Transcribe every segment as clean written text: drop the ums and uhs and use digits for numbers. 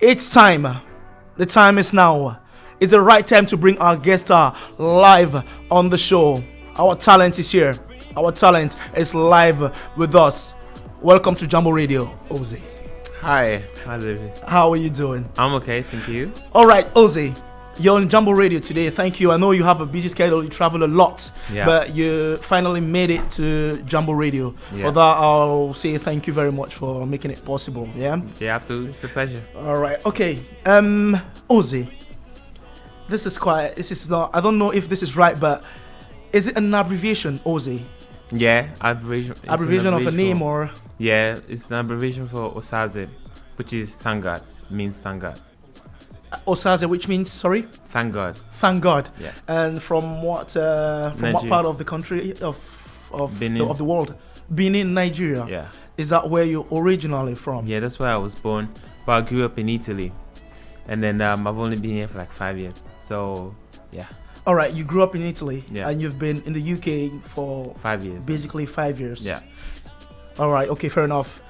It's time. The time is now. It's the right time to bring our guest star live on the show. Our talent is here. Our talent is live with us. Welcome to Jumbo Radio, OZY. Hi, how's it? How are you doing? I'm okay, thank you. All right, OZY. You're on Jumbo Radio today. Thank you. I know you have a busy schedule. You travel a lot, but you finally made it to Jumbo Radio. Yeah. For that, I'll say thank you very much for making it possible. Yeah. Yeah, absolutely. It's a pleasure. All right. Okay. OZY. This is not. I don't know if this is right, but is it an abbreviation, OZY? Yeah, abbreviation. Abbreviation of a name or? Yeah, it's an abbreviation for OZY, which is thank God. Means thank God. OZY, which means sorry. Thank God. Thank God. Yeah. And from what part of the country of the world? Benin, Nigeria. Yeah. Is that where you're originally from? Yeah, that's where I was born, but I grew up in Italy, and then I've only been here for like 5 years. So yeah. All right, you grew up in Italy, yeah, and you've been in the UK for 5 years. Basically 5 years. Yeah. All right. Okay. Fair enough.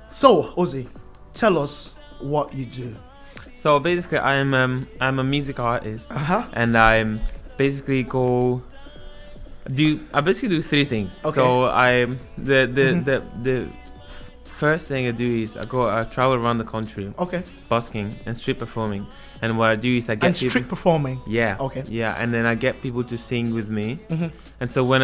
So, OZY, tell us what you do. So basically, I'm a music artist, and I basically do three things. Okay. So the first thing I do is I travel around the country, busking and street performing. And what I do is I get people, street performing. Yeah. Okay. Yeah, and then I get people to sing with me. And so when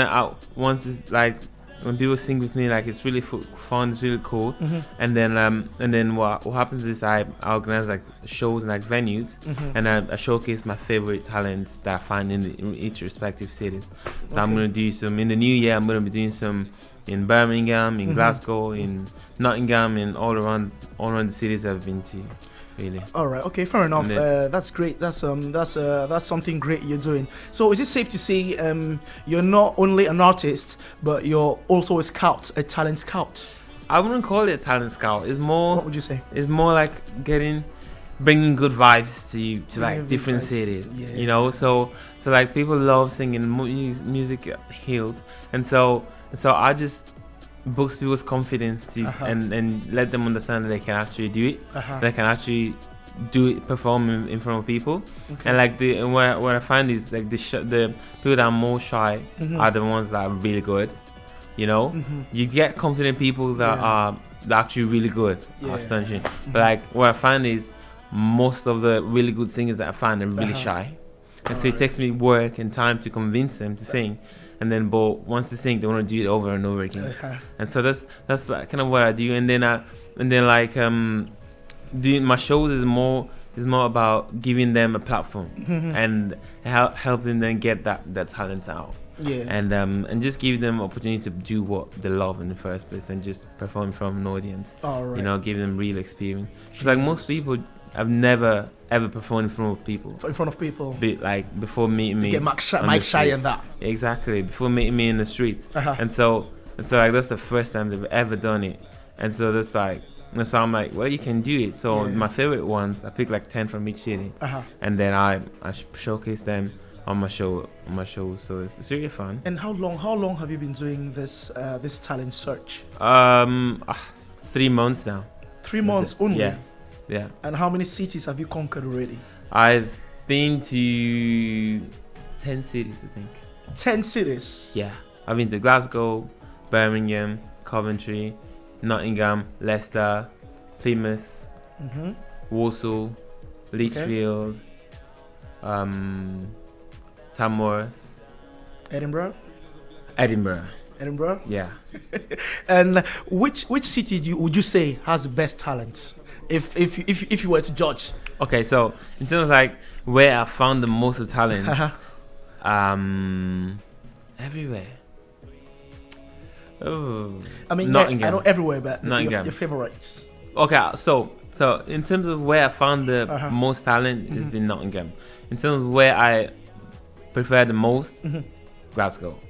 people sing with me, like it's really fun, it's really cool. And then what happens is I organize like shows and like venues, and I showcase my favorite talents that I find in each respective cities. So I'm gonna do some in the new year. I'm gonna be doing some in Birmingham, in Glasgow, in Nottingham, and all around the cities I've been to. Really. All right. Okay. Fair enough. That's great. That's something great you're doing. So is it safe to say you're not only an artist, but you're also a talent scout? I wouldn't call it a talent scout. It's more. What would you say? It's more like bringing good vibes to like different cities. Yeah. You know. So like people love singing. Music heals, and so I just boosts people's confidence and let them understand that they can actually do it. They can actually perform in front of people. And like what I find is like the people that are more shy are the ones that are really good. You know, you get confident people that are actually really good, astonishing. But like what I find is most of the really good singers that I find are really shy, and so it takes me work and time to convince them to sing. And then, but once they sing, they want to do it over and over again. And so that's kind of what I do. And then like doing my shows is more about giving them a platform and helping them get that talent out. Yeah. And just give them opportunity to do what they love in the first place and just perform in front of an audience. All right. You know, give them real experience. Because like most people, I've never ever performed in front of people. Like before meeting me. You get Mike shy and that. Exactly. Before meeting me in the streets. And so like that's the first time they've ever done it. And so so I'm like, well, you can do it. So my favorite ones, I pick like 10 from each city. And then I showcase them on my shows. So it's really fun. And how long have you been doing this talent search? 3 months now. 3 months only? Yeah. And how many cities have you conquered already? I've been to 10 cities, I think. 10 cities? Yeah. I've been to Glasgow, Birmingham, Coventry, Nottingham, Leicester, Plymouth, Warsaw, Lichfield, Tamworth. Edinburgh? Yeah. And which city would you say has the best talent? If you were to judge. Okay, so in terms of like where I found the most of talent, everywhere. Oh, I mean, Nottingham. I know everywhere, but your favorites. Okay, so in terms of where I found the most talent, it's been Nottingham. In terms of where I prefer the most, Glasgow.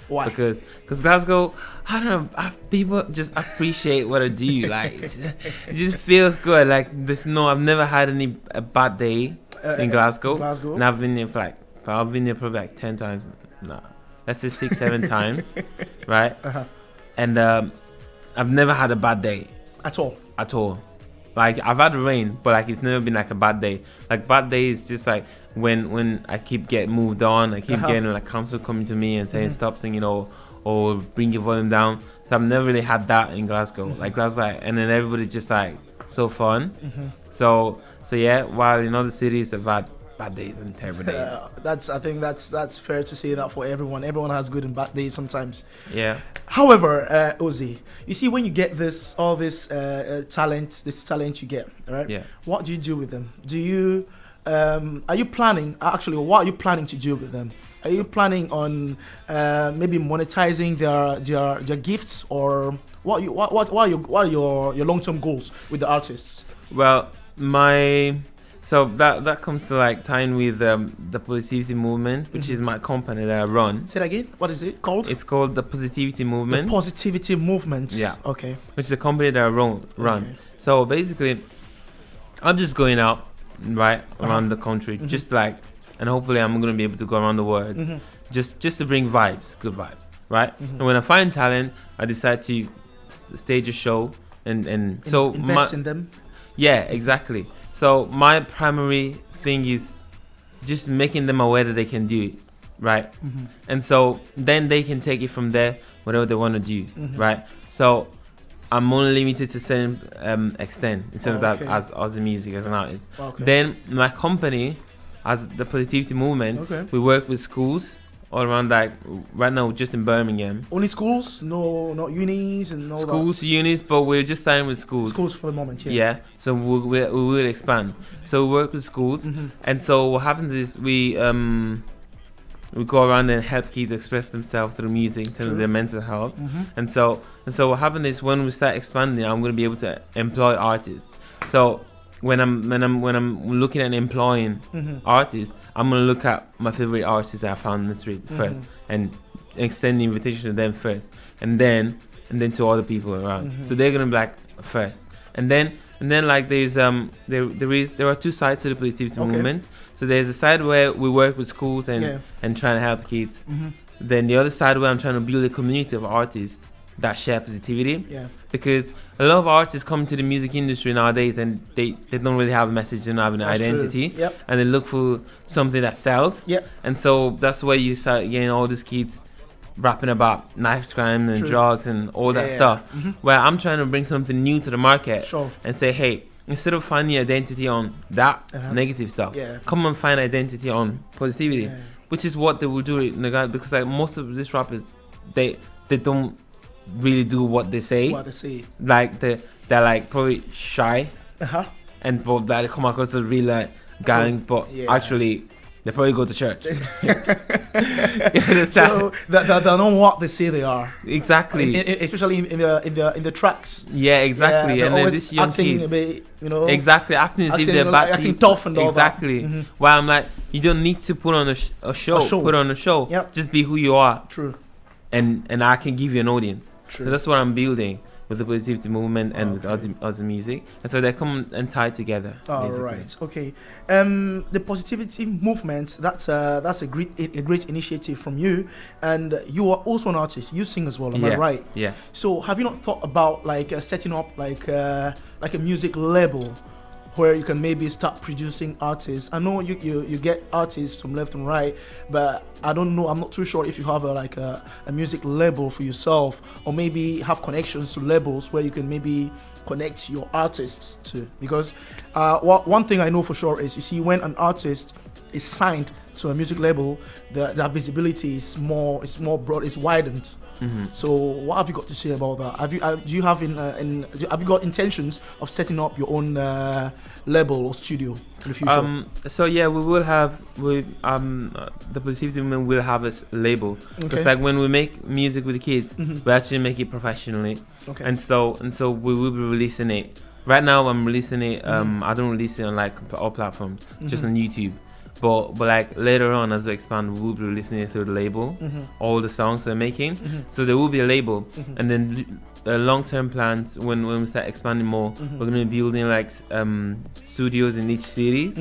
Why? Because Glasgow, I don't know, people just appreciate what I do. Like it just feels good. Like I've never had a bad day in Glasgow. And I've been there probably like 10 times. No, let's say 6-7 times, right? And I've never had a bad day at all. like I've had rain, but like it's never been like a bad day. Like bad day is just like when I keep getting moved on, I keep getting like council coming to me and saying stop singing or bring your volume down. So I've never really had that in Glasgow. Like Glasgow, and then everybody just like so fun. So yeah, while in other cities I've had bad days and terrible days. I think that's fair to say that for everyone. Everyone has good and bad days sometimes. Yeah. However, OZY, you see, when you get all this talent you get, right? Yeah. What do you do with them? Do you are you planning? Actually, what are you planning to do with them? Are you planning on maybe monetizing their gifts, or what are your long-term goals with the artists? Well, so that comes to like tying with the positivity movement, which is my company that I run. Say that again. What is it called? It's called the positivity movement. The positivity movement. Yeah. Okay. Which is a company that I run. Okay. So basically, I'm just going out around the country, just like, and hopefully I'm gonna be able to go around the world, just to bring vibes, good vibes, right? And when I find talent, I decide to stage a show and so invest in them. Yeah, exactly. So my primary thing is just making them aware that they can do it, right? And so then they can take it from there, whatever they want to do, right? So I'm only limited to certain extent in terms of as OZY Music as an artist. Then my company, as the positivity movement, we work with schools all around, like right now just in Birmingham. Only schools? No, not unis and all schools, that? Unis, but we're just starting with schools. Schools for the moment, yeah. Yeah, so we will expand. So we work with schools, and so what happens is we go around and help kids express themselves through music in terms of their mental health. And so what happens is when we start expanding, I'm going to be able to employ artists. So when I'm looking at employing artists, I'm gonna look at my favorite artists that I found in the street first, and extend the invitation to them first, and then to other people around. So they're gonna be like first, and then like there are two sides to the positivity movement. So there's a side where we work with schools and trying to help kids. Then the other side where I'm trying to build a community of artists that share positivity. Yeah. Because a lot of artists come to the music industry nowadays and they don't really have a message, they don't have an identity. Yep. And they look for something that sells. Yep. And so that's where you start getting all these kids rapping about knife crime and drugs and all that stuff. Where I'm trying to bring something new to the market and say, hey, instead of finding identity on that negative stuff, come and find identity on positivity. Which is what they will do in the guy, because like most of these rappers, they don't really do what they say. Like they're like probably shy, and but they come across as really like gang, but actually they probably go to church. So they're not what they say they are. Exactly. Especially in the tracks. Yeah, exactly. Yeah, and then this young acting kids, a bit, you know. Exactly, acting as if they're bad. Acting tough and all exactly. that. Exactly. While I'm like, you don't need to put on a show. Put on a show. Yep. Just be who you are. True. And I can give you an audience. True. So that's what I'm building with the positivity movement and with other music, and so they come and tie together. All right, okay. The positivity movement, that's a great initiative from you, and you are also an artist. You sing as well, am I right? Yeah. So have you not thought about like setting up like a music label where you can maybe start producing artists? I know you get artists from left and right, but I don't know, I'm not too sure if you have a music label for yourself, or maybe have connections to labels where you can maybe connect your artists to. Because one thing I know for sure is, you see, when an artist is signed to a music label, the visibility is more broad, it's widened. So what have you got to say about that? Do you have you got intentions of setting up your own label or studio in the future? So yeah, we will have the positivity movement will have a label. Because like when we make music with the kids, we actually make it professionally. And so we will be releasing it. Right now I'm releasing it. I don't release it on like all platforms, just on YouTube. But like later on, as we expand, we will be releasing it through the label, all the songs we're making. So there will be a label, and then long-term plans when we start expanding more, we're gonna be building like studios in each city,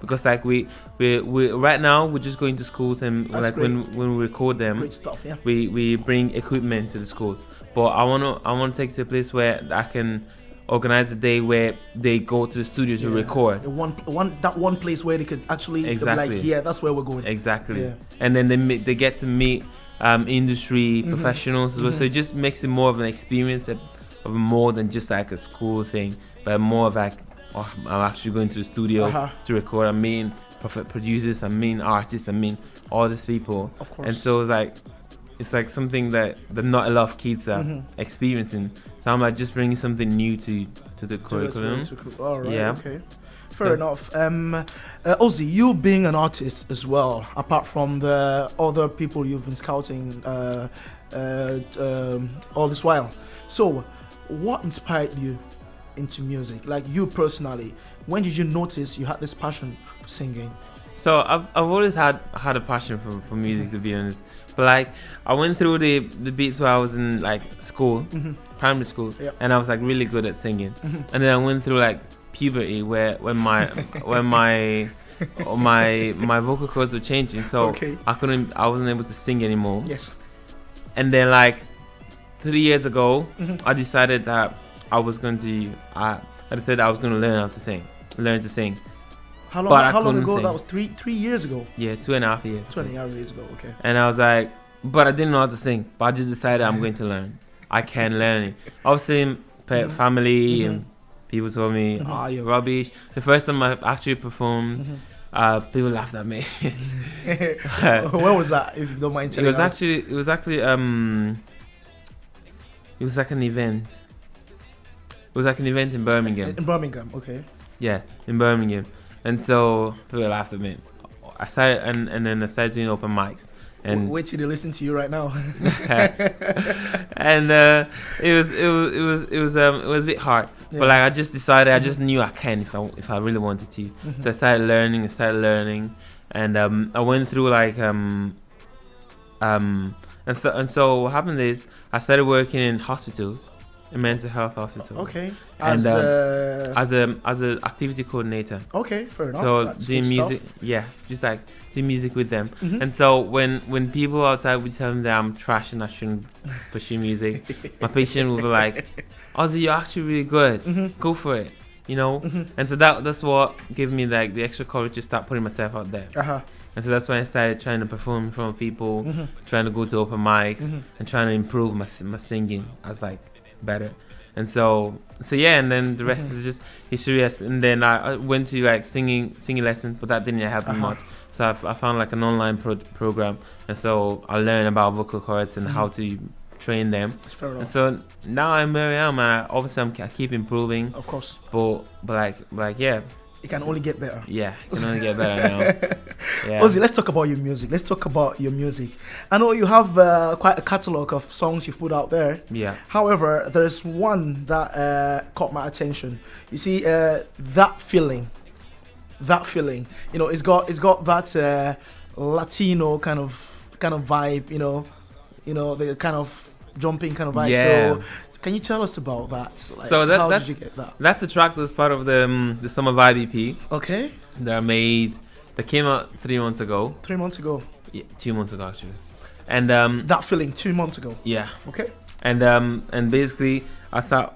because like we right now we're just going to schools, and like when we record them, great stuff, we bring equipment to the schools. But I wanna take it to a place where I can organize a day where they go to the studio to record. That one place where they could actually be like, yeah, that's where we're going. Exactly. Yeah. And then they get to meet industry professionals as well. So it just makes it more of an experience of more than just like a school thing, but more of like, oh, I'm actually going to the studio to record. I mean, producers, I mean, artists, I mean, all these people. Of course. And so it's like something that not a lot of kids are experiencing. So I'm like just bringing something new to the curriculum. All right. Yeah. Okay. Fair enough. OZY, you being an artist as well, apart from the other people you've been scouting all this while. So, what inspired you into music? Like you personally, when did you notice you had this passion for singing? So I've always had a passion for music, to be honest. But like I went through the beats where I was in like school, primary school, and I was like really good at singing. And then I went through like puberty when my vocal cords were changing, so I wasn't able to sing anymore. Yes. And then like 3 years ago, I decided that I was going to learn how to sing, How long ago? Sing. That was three years ago. Yeah, 2.5 years. 2.5 years ago. Okay. And I was like, but I didn't know how to sing. But I just decided I'm going to learn. I can learn it. Obviously, family and people told me, "Oh, you're rubbish." The first time I actually performed, people laughed at me. When was that? If you don't mind telling us. It was like an event. It was like an event in Birmingham. In Birmingham, okay. Yeah, in Birmingham. And so people laughed at me. I started and then I started doing open mics. And wait till they listen to you right now. And it was a bit hard. Yeah. But like I just decided, I just knew I can if I really wanted to. So I started learning, and I went through like and so what happened is I started working in hospitals. A mental health hospital. Okay. As a activity coordinator. Okay, fair enough. So that's doing music, just like do music with them. And so when people outside would tell me that I'm trash and I shouldn't pursue music, my patient would be like, "OZY, you're actually really good. Go for it." You know. And so that's what gave me like the extra courage to start putting myself out there. And so that's when I started trying to perform in front of people, trying to go to open mics, and trying to improve my singing. I was like better. And so yeah, and then the rest is just history. And then I went to like singing lessons, but that didn't help me much. So I found like an online program, and so I learned about vocal cords and how to train them. And so now I'm where I am, and obviously I keep improving. Of course. But like yeah. It can only get better. Yeah, it can only get better now. Yeah. OZY, let's talk about your music. I know you have quite a catalogue of songs you've put out there. Yeah. However, there's one that caught my attention. You see, that feeling. You know, it's got that Latino kind of vibe. You know, the kind of jumping kind of vibe. Yeah. So, can you tell us about that? Like, so how did you get that? That's a track that's part of the Summer Vibe EP. Okay. That came out 3 months ago. 3 months ago. Yeah, 2 months ago actually. And that feeling 2 months ago. Yeah. Okay. And basically I saw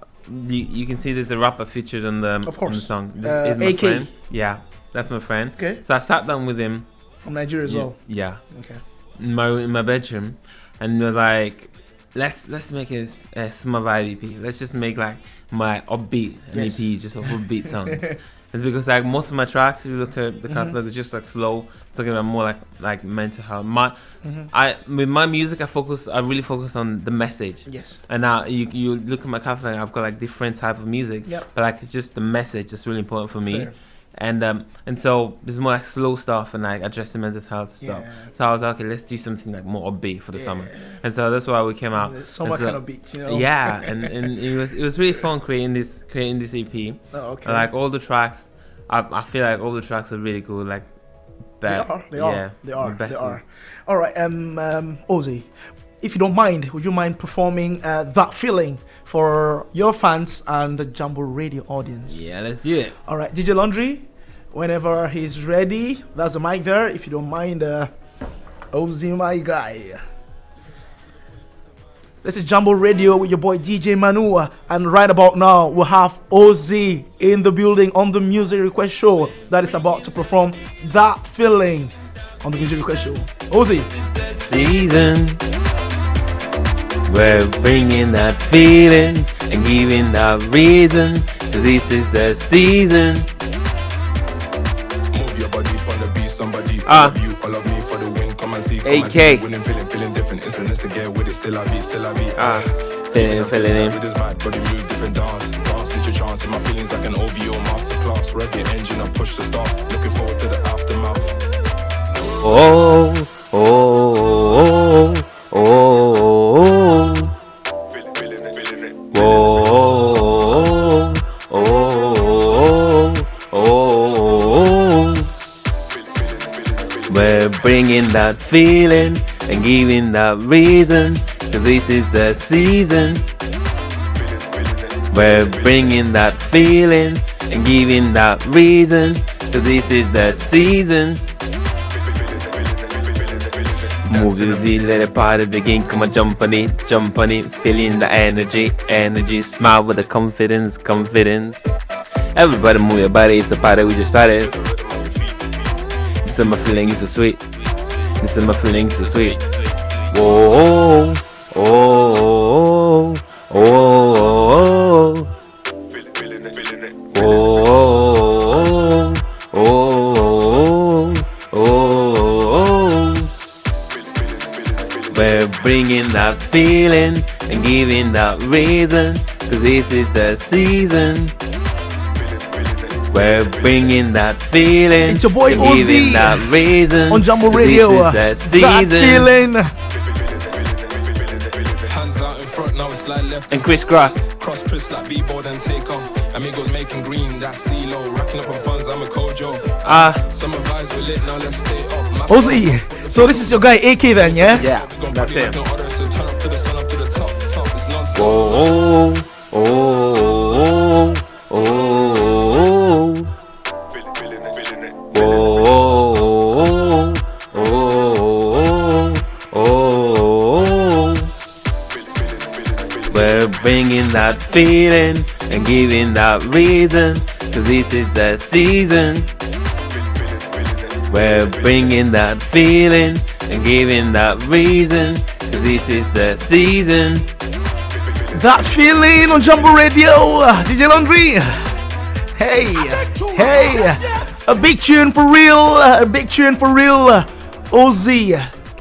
you can see there's a rapper featured on the song. This is my friend. Yeah, that's my friend. Okay. So I sat down with him. From Nigeria as well. Yeah. Okay. In my bedroom, and he was like, Let's make a Summer Vibe EP. Let's just make like my upbeat EP, just of upbeat songs. It's because like most of my tracks, if you look at the catalog, it's just like slow, talking about more like mental health. With my music, I really focus on the message. Yes. And now you look at my catalog, I've got like different type of music. Yep. But like it's just the message that's really important for me. Fair. And so it's more like slow stuff and like addressing mental health stuff. So I was like, okay, let's do something like more upbeat for the summer. And so that's why we came out. Summer kind of beats, you know. Yeah, and it was really fun creating this EP. Oh, okay. And like all the tracks, I feel like all the tracks are really good. Like they are. All right, OZY, if you don't mind, would you mind performing That Feeling for your fans and the Jumbo Radio audience? Yeah, let's do it. All right, DJ Laundry, whenever he's ready, that's the mic there. If you don't mind, OZY, my guy. This is Jumbo Radio with your boy DJ MANU, and right about now we have OZY in the building on the Music Request Show that is about to perform That Feeling on the Music Request Show. OZY. Season. We're bringing that feeling and giving that reason. 'Cause this is the season. Move your body on the beat, somebody. All of you, all of me for the win. Come and see, come and see. Winning, feeling different. It's to get with it. C'est la vie, c'est la vie. Feeling in. It is mad, body move, different dance. Dance is your chance. In my feelings like an OVO masterclass. Rev your engine and push the start. Looking forward to the aftermath. Oh, oh, oh, oh, oh. Feeling it. Oh, oh, oh, oh. We're bringing that feeling and giving that reason. 'Cause this is the season. We're bringing that feeling and giving that reason. 'Cause this is the season. Move to the beat, let the party begin. Come on, jump on it, feeling the energy, smile with the confidence. Everybody move your body, it's a party we just started. This is my feelings so sweet. Whoa, oh, oh, oh, oh, oh, oh, oh, oh. We're bringing that feeling and giving that reason. 'Cause this is the season. We're bringing that feeling. It's your boy and OZY giving that reason on Jumbo Radio. This is the season. That Feeling. Hands out in front, now it's like left And crisscross. Cross Chris like B-board and take off. Amigos making green, that's CeeLo. Racking up on funds, I'm a Kojo. Summer vibes were lit, now let's stay up. OZY. So this is your guy AK then, yeah? Yeah, that's it. No other, so turn up to the sun, up to the top. It's non-stop. Oh, oh, oh, oh, oh, Feeling it. oh, oh, oh, oh. We're bringing that feeling and giving that reason. 'Cause this is the season. We're bringing that feeling and giving that reason. 'Cause this is the season. That Feeling on Jumbo Radio. DJ Laundry. Hey. A big tune for real.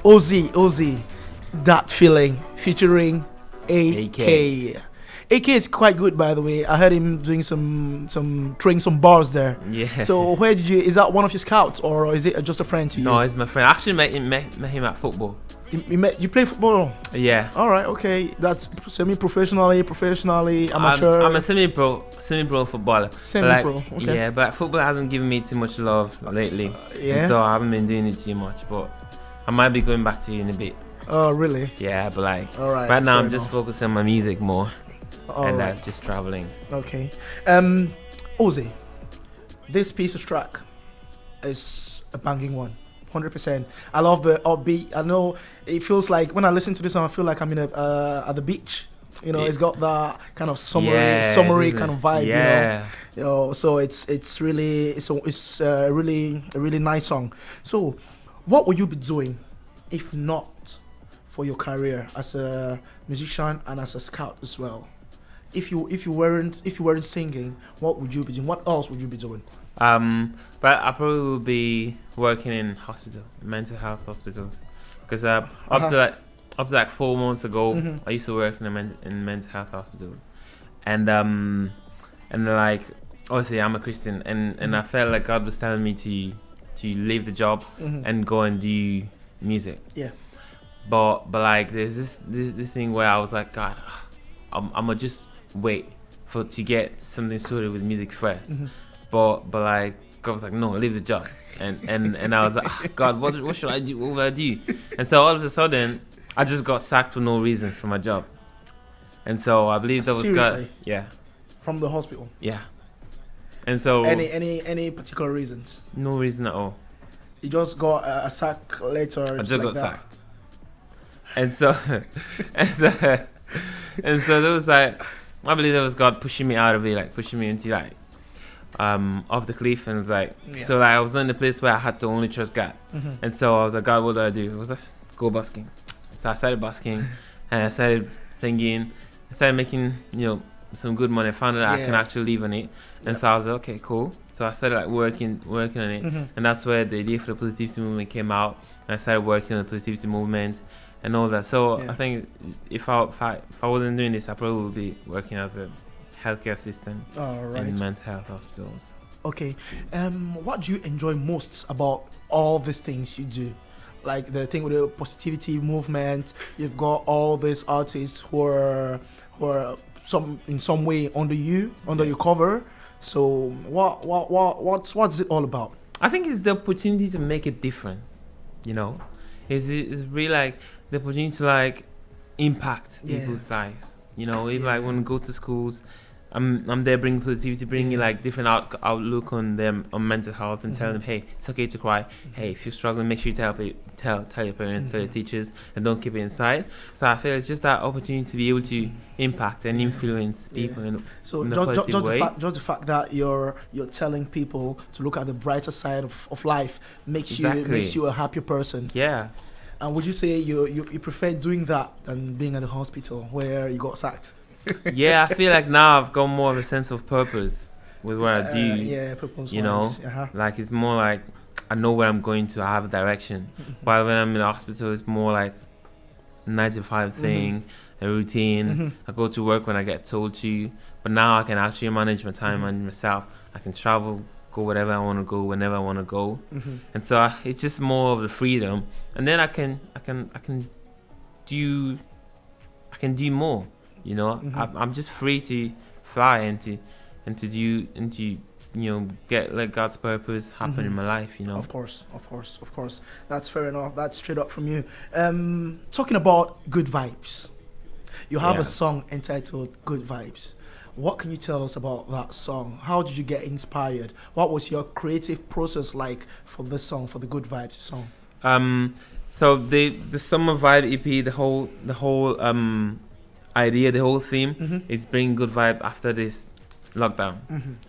OZY. That Feeling featuring AK. AK is quite good, by the way. I heard him doing throwing some bars there. Yeah. So where did you? Is that one of your scouts or is it just a friend to you? No, he's my friend. I actually met him at football. You play football? Yeah. All right, okay. That's semi-professionally, amateur. I'm a semi-pro footballer. Semi-pro, okay. Yeah, but football hasn't given me too much love lately. Yeah. And so I haven't been doing it too much, but I might be going back to it in a bit. Oh, really? Yeah, but like All right. right now fair I'm just enough. focusing on my music more All and right. just traveling. Okay. OZY, this piece of track is a banging one. 100%. I love the upbeat. I know it feels like when I listen to this song, I feel like I'm in at the beach. You know, it's got that kind of summery kind of vibe. Yeah. You know, so it's really a really nice song. So, what would you be doing if not for your career as a musician and as a scout as well? If you weren't singing, what would you be doing? What else would you be doing? But I probably would be working in mental health hospitals, because up to 4 months ago, I used to work in mental health hospitals, and like obviously I'm a Christian, and I felt like God was telling me to leave the job and go and do music. Yeah. But like there's this thing where I was like, God, I'm gonna just wait to get something sorted with music first. But like God was like, no, leave the job, and I was like, God, what should I do? What will I do? And so all of a sudden, I just got sacked for no reason from my job, and so I believe that was God. Yeah. From the hospital. Yeah. And so any particular reasons? No reason at all. You just got a sack later. I just got sacked. And so And so there was like, I believe there was God pushing me out of it, like pushing me into like off the cliff, and it was like, so like I was in the place where I had to only trust God. And so I was like, God, what do I do? I was like, go busking. So I started busking, and I started singing. I started making, some good money. I found that I can actually live on it. And so I was like, okay, cool. So I started like working on it. And that's where the idea for the positivity movement came out. And I started working on the positivity movement and all that. So I think if I wasn't doing this, I probably would be working as a healthcare assistant in mental health hospitals. Okay. What do you enjoy most about all these things you do? Like the thing with the positivity movement, you've got all these artists who are in some way under your cover. So what's it all about? I think it's the opportunity to make a difference. It's really like the opportunity to like impact people's lives. Even like when we go to schools, I'm there bringing positivity, bringing like different outlook on them on mental health, and telling them, hey, it's okay to cry. Hey, if you're struggling, make sure you tell your parents, tell your teachers, and don't keep it inside. So I feel it's just that opportunity to be able to impact and influence people in a positive way. Just the fact that you're telling people to look at the brighter side of life makes you a happier person. Yeah. And would you say you prefer doing that than being at the hospital where you got sacked? Yeah, I feel like now I've got more of a sense of purpose with what I do. Purpose. Like it's more like I know where I'm going to. I have a direction. While when I'm in the hospital, it's more like 9 to 5 thing, a routine. I go to work when I get told to. But now I can actually manage my time, manage myself. I can travel, go wherever I want to go, whenever I want to go. And so it's just more of the freedom. And then I can do more. I'm just free to fly and to do let God's purpose happen in my life. Of course. That's fair enough. That's straight up from you. Talking about good vibes, you have a song entitled "Good Vibes." What can you tell us about that song? How did you get inspired? What was your creative process like for this song, for the Good Vibes song? So the Summer Vibe EP, the whole idea, the whole theme is bringing good vibes after this lockdown,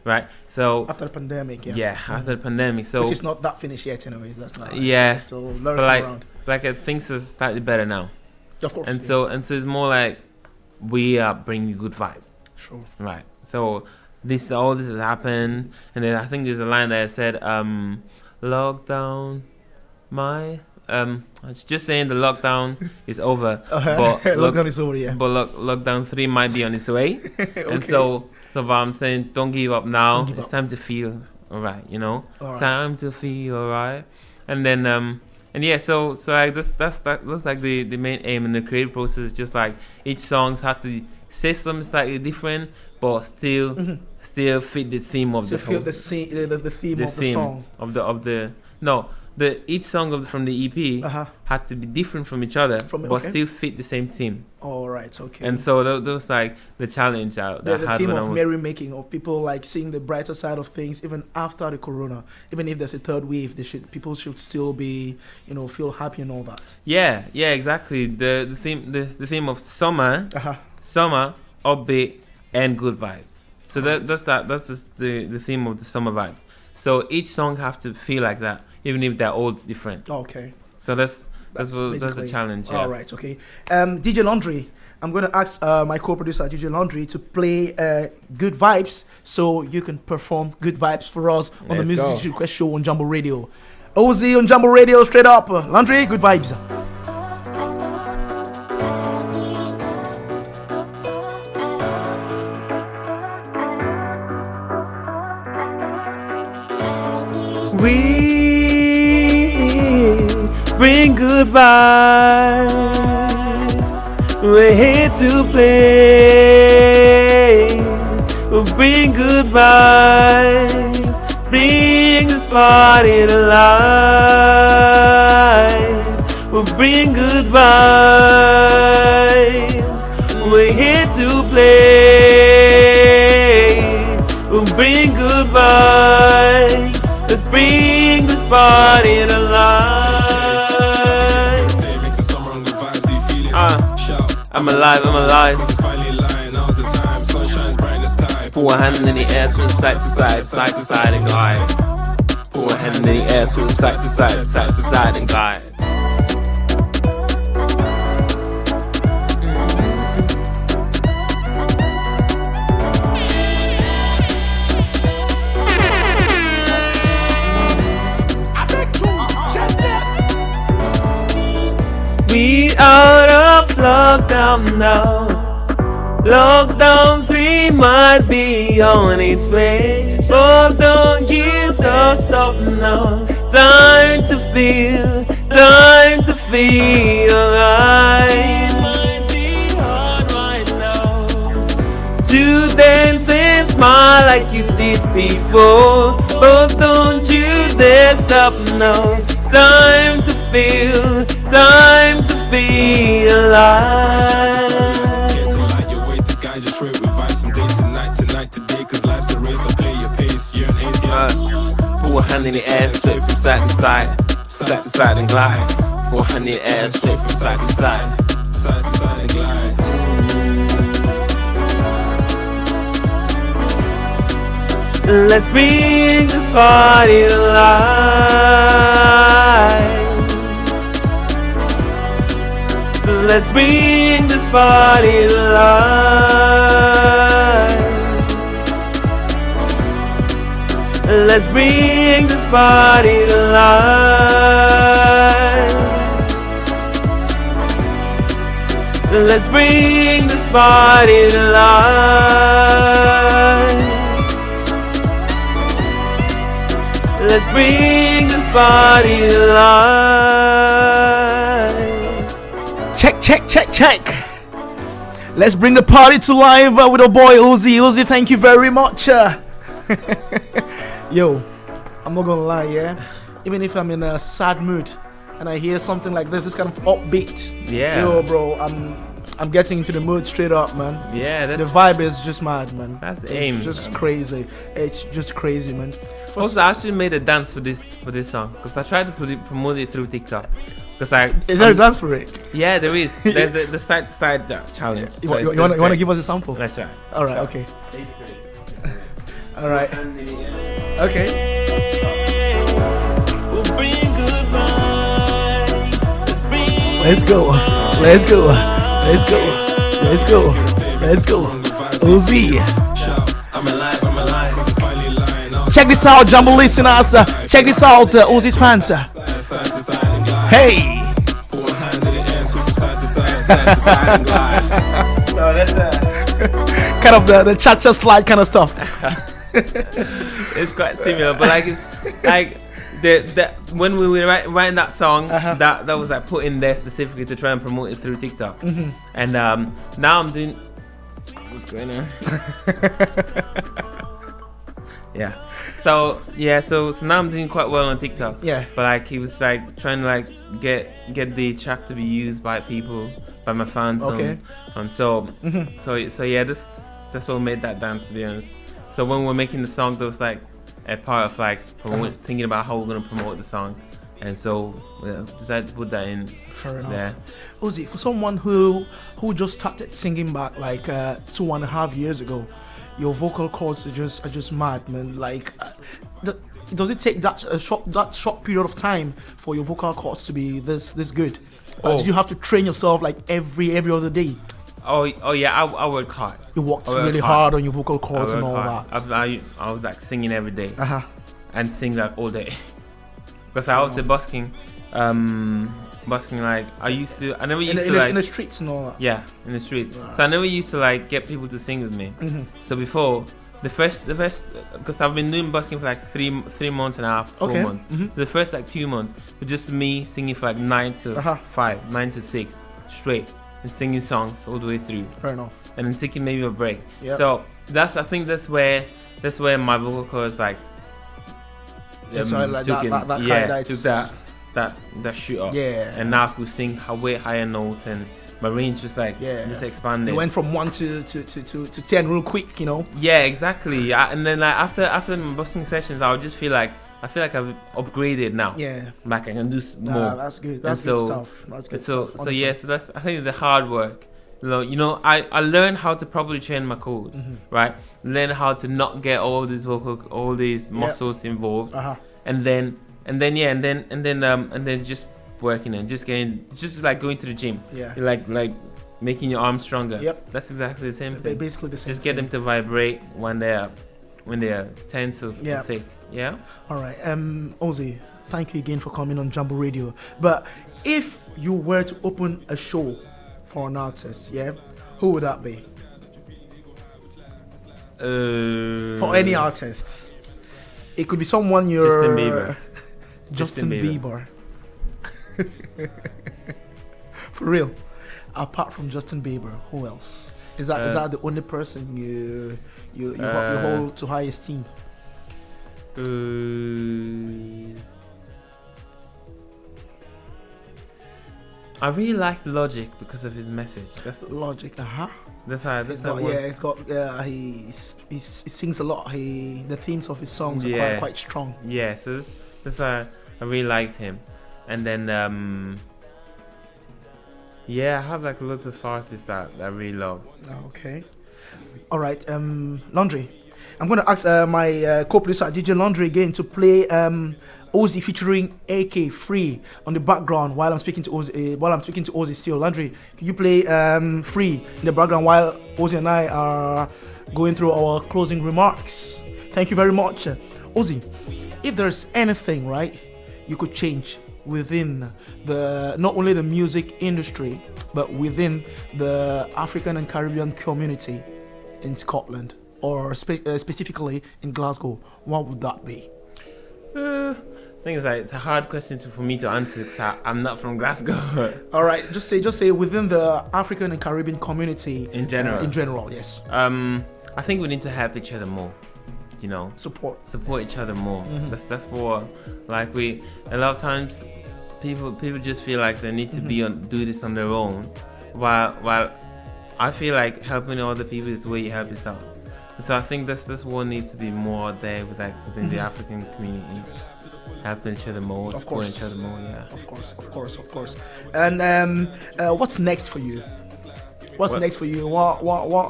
right? So after the pandemic, after the pandemic, so which is not that finished yet, anyways. That's not so learning around. Things are slightly better now, of course. And so it's more like we are bringing good vibes, sure, right? So all this has happened, and then I think there's a line that said, "Lockdown, my." It's just saying the lockdown is over, but lockdown is over, yeah. But lockdown 3 might be on its way, and so I'm saying, don't give up now. It's time to feel alright, Time to feel alright, and then so like that's like the main aim in the creative process. Is just like each song's had to say something slightly different, but still fit the theme of the theme of the song each song from the EP had to be different from each other, but still fit the same theme. All right, okay. And so that was like the challenge that I had theme when of merrymaking, of people like seeing the brighter side of things, even after the corona. Even if there's a third wave, people should still be, feel happy and all that. Yeah, exactly. The theme of summer, upbeat, and good vibes. So that's just the theme of the summer vibes. So each song have to feel like that, even if they're all different. Okay. So that's the challenge. Yeah. All right. Okay. DJ Laundry, I'm going to ask my co-producer DJ Laundry to play "Good Vibes" so you can perform "Good Vibes" for us on the Music Request Show on Jumbo Radio. OZY on Jumbo Radio, straight up. Laundry, "Good Vibes." We bring good vibes. We're here to play. We'll bring good vibes. Bring this party to life. We'll bring good vibes. We're here to play. We'll bring good vibes. Let's bring this party to life. Makes the summer and good vibes, you feel it? I'm alive. Things are finally Put one hand in the air, swing side to side, side to side and glide. Put one hand in the air, swing side to side, side to side and glide. We out of lockdown now. Lockdown 3 might be on its way. So don't you don't stop now. Time to feel alive. It might be hard right now to dance and smile like you did before. But don't you dare stop now. Time to feel alive. Straight with vibes from day to night today, cause life's a race, I play your pace, you're an ace, yeah. Put one hand in the air, straight from side to side, side to side and glide. Put one hand in the air, straight from side to side, side to side and glide. Let's bring this party to life. Let's bring this party to life. Let's bring this party to life. Let's bring this party to life. Let's bring this party to life. Check. Let's bring the party to life with our boy OZY. OZY, thank you very much. Yo, I'm not gonna lie, yeah. Even if I'm in a sad mood and I hear something like this kind of upbeat, yeah. Yo, bro, I'm getting into the mood straight up, man. Yeah, the vibe is just mad, man. That's the aim. It's just crazy. It's just crazy, man. Also, I actually made a dance for this song because I tried to promote it through TikTok. Is there a dance for it? Yeah, there is. There's the side to side challenge. You want to give us a sample? Let's try. All right. Okay. All right. Okay. Let's go. OZY. Check this out, Jumbo listeners. Check this out, OZY's fans. Hey. So that's kind of the cha-cha slide kind of stuff. It's quite similar, but like it's like the when we were writing that song, that was like put in there specifically to try and promote it through TikTok. And now I'm doing what's going on. Yeah. So now I'm doing quite well on TikTok. Yeah. But like he was like trying to like get the track to be used by people, by my fans. Okay. So yeah, that's what made that dance, to be honest. So when we're making the song, there was like a part of like thinking about how we're gonna promote the song, and so decided to put that in. Fair enough. There. OZY, for someone who just started singing back like 2.5 years ago, your vocal cords are just mad, man. Like, does it take that short period of time for your vocal cords to be this good, or did you have to train yourself like every other day? Oh yeah, I worked hard. You worked really hard on your vocal cords and all hard. that. I was like singing every day, and sing like all day, because I was busking like I never used to in the streets and all that. Yeah, in the streets. Right. So I never used to like get people to sing with me. So before the first because I've been doing busking for like three months and a half, 4 months. So the first like 2 months was just me singing for like 9 to 5, 9 to 6 straight, and singing songs all the way through. Fair enough. And then taking maybe a break. Yep. So I think that's where my vocal cords like took that shoot up. Yeah. And now I could sing way higher notes, and my range was like just expanded. You went from 1 to 10 real quick, you know. Yeah, exactly. And then like after my busking sessions, I just feel like I've upgraded now. Yeah. Like I can do more. That's good. That's good stuff. That's good stuff. So yeah, so that's, I think the hard work I learned how to properly train my chords, right? Learn how to not get all these muscles involved, and then just working and just like going to the gym, like making your arms stronger. That's exactly the same thing. Basically the same. Just get them to vibrate when they're tense or thick. Yeah. All right. OZY, thank you again for coming on Jumbo Radio. But if you were to open a show for an artist, who would that be? For any artist, it could be someone you're. Justin Bieber. For real. Apart from Justin Bieber, who else? Is that the only person you hold to high esteem? I really like Logic because of his message. That's Logic, That's why. He sings a lot. The themes of his songs are quite strong. Yeah, so that's why I really liked him. And then I have like lots of artists that I really love. Okay. All right. Laundry. I'm going to ask my co-producer DJ Laundry again to play OZY featuring AK Free on the background while I'm speaking to OZY still. Laundry, can you play Free in the background while OZY and I are going through our closing remarks? Thank you very much. OZY, if there's anything, right, you could change within not only the music industry, but within the African and Caribbean community in Scotland, or specifically in Glasgow, what would that be? Thing is, it's a hard question for me to answer because I'm not from Glasgow. All right, just say within the African and Caribbean community in general. Yes. I think we need to help each other more. Support each other more. That's what, like, a lot of times people just feel like they need to do this on their own, while I feel like helping other people is the way you help yourself. And so I think this one needs to be more there within the African community, helping each other more, supporting each other more. Yeah. Of course. And what's next for you? What's next for you? What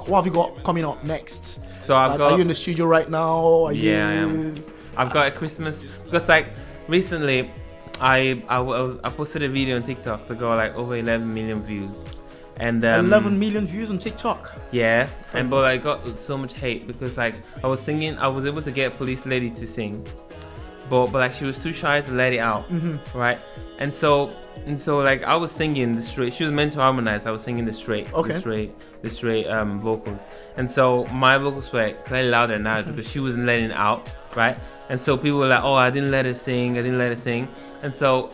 have you got coming up next? So are you in the studio right now? I am. I've got a Christmas because recently I posted a video on TikTok that got like over 11 million views. And 11 million views on TikTok. Yeah, but I got so much hate because I was singing. I was able to get Police Lady to sing, but she was too shy to let it out, right? And so like I was singing the straight. She was meant to harmonize. I was singing the straight, the straight vocals. And so my vocals were clearly louder now because she wasn't letting it out, right? And so people were like, "Oh, I didn't let her sing. And so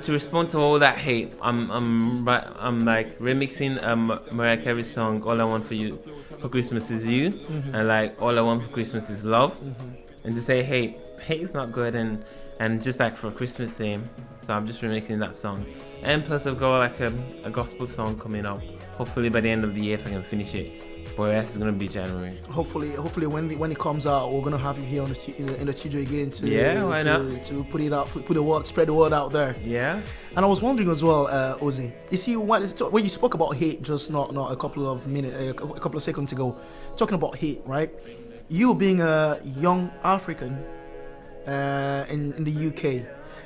to respond to all that hate, I'm like remixing Mariah Carey's song "All I Want for Christmas Is You," and like "All I Want for Christmas Is Love," and to say hate is not good, and just like for a Christmas theme. So I'm just remixing that song, and plus I've got like a gospel song coming up. Hopefully by the end of the year if I can finish it. But yes, it's gonna be January. Hopefully when it comes out, we're gonna have you here in the studio again to put it out, spread the word out there. Yeah. And I was wondering as well, OZY, you see when you spoke about hate just not a couple of seconds ago, talking about hate, right? You being a young African in the UK,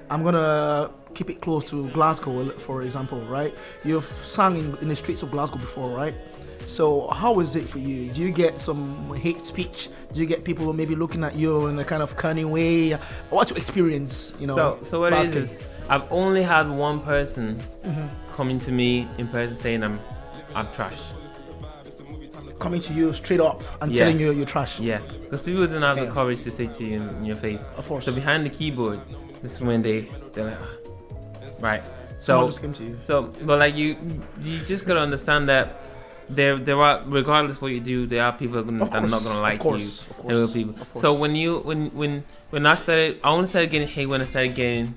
I'm gonna keep it close to Glasgow, for example, right? You've sung in the streets of Glasgow before, right? So how is it for you? Do you get some hate speech? Do you get people maybe looking at you in a kind of cunning way? What's your experience? So what it is I've only had one person coming to me in person saying I'm trash. Coming to you straight up and telling you you're trash. Yeah, because people didn't have the courage to say to you in your face. Of course. So behind the keyboard, this is when they're like, right. Someone just came to you. So, but like you just gotta understand that there are, regardless what you do, there are people that are not gonna like you. There are people. So when I only started getting hate when I started getting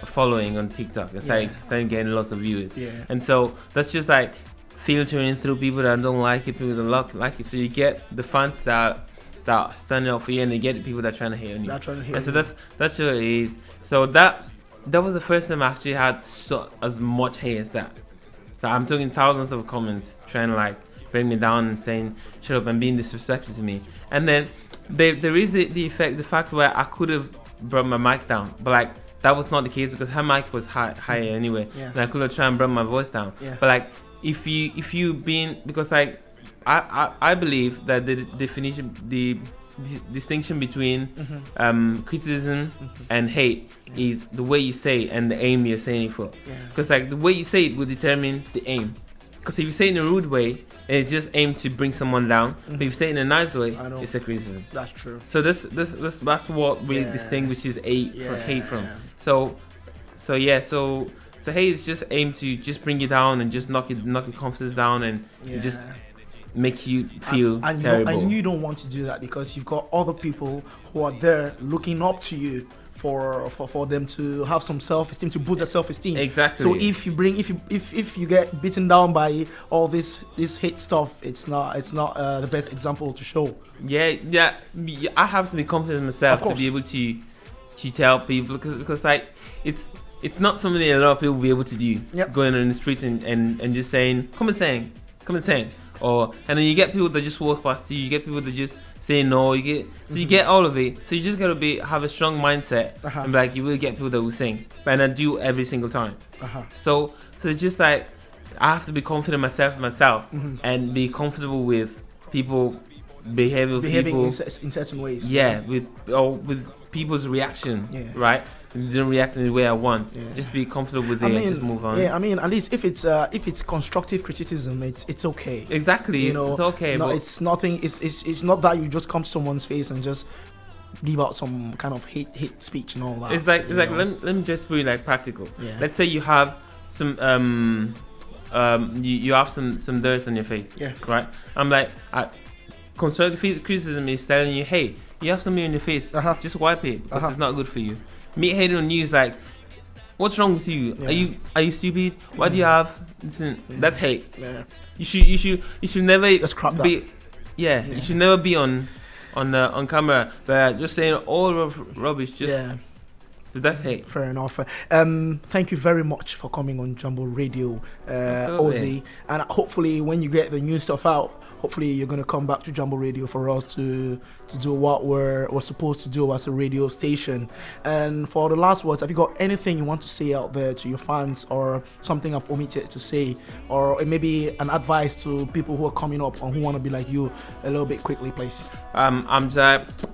following on TikTok. I started getting lots of views. Yeah. And so that's just like filtering through people that don't like it, people that like it. So you get the fans that are standing up for you, and you get the people that are trying to hate on you. And so that's what it is. So that was the first time I actually had as much hate as that. So I'm talking thousands of comments trying to like bring me down and saying shut up and being disrespectful to me. And then there is the fact where I could have brought my mic down, but like that was not the case because her mic was higher anyway, and I could have tried and brought my voice down. But like if you being, because like I believe that the definition, the distinction between criticism and hate is the way you say it and the aim you're saying it for. Because like the way you say it will determine the aim. Because if you say it in a rude way, and it's just aimed to bring someone down, but if you say it in a nice way, it's a criticism. That's true. So that's what really distinguishes hate from. So hate is just aimed to just bring you down and just knock your confidence down and just make you feel terrible. And you don't want to do that because you've got other people who are there looking up to you for them to have some self-esteem, to boost their self-esteem. Exactly. So if you get beaten down by all this hate stuff, it's not the best example to show. Yeah. I have to be confident in myself to be able to tell people because like it's not something that a lot of people will be able to do. Going on the street and just saying come and sing, and then you get people that just walk past you get people that just say no, you get all of it. So you just gotta have a strong mindset and like you will get people that will sing, and I do every single time. So it's just like I have to be confident myself and be comfortable with people behaving in certain ways. With people's reaction, right? If you don't react in the way I want, just be comfortable with it and just move on. I mean, at least if it's constructive criticism, it's okay. Exactly, it's okay. No, it's nothing. It's not that you just come to someone's face and just give out some kind of hate speech and all that. It's like let me just be like practical. Let's say you have some you have some dirt on your face. Right. I'm like, constructive criticism is telling you, hey, you have something on your face. Just wipe it because it's not good for you. Me hating on you is like, what's wrong with you? Are you stupid? Why do you have? That's hate. You should never be. You should never be on camera, but just saying all of rubbish. So that's hate. Fair enough. Thank you very much for coming on Jumbo Radio, OZY, and hopefully when you get the new stuff out, hopefully you're going to come back to Jumbo Radio for us to do what we're supposed to do as a radio station. And for the last words, have you got anything you want to say out there to your fans, or something I've omitted to say, or maybe an advice to people who are coming up and who want to be like you a little bit quickly, please? I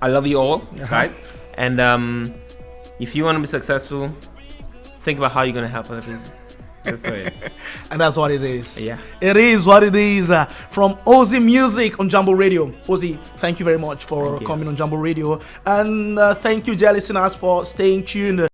love you all, right? And if you want to be successful, think about how you're going to help other people. That's right. And that's what it is. Yeah. It is what it is. From OZY Music on Jumbo Radio. OZY, thank you very much for coming on Jumbo Radio. And thank you, dear listeners, for staying tuned.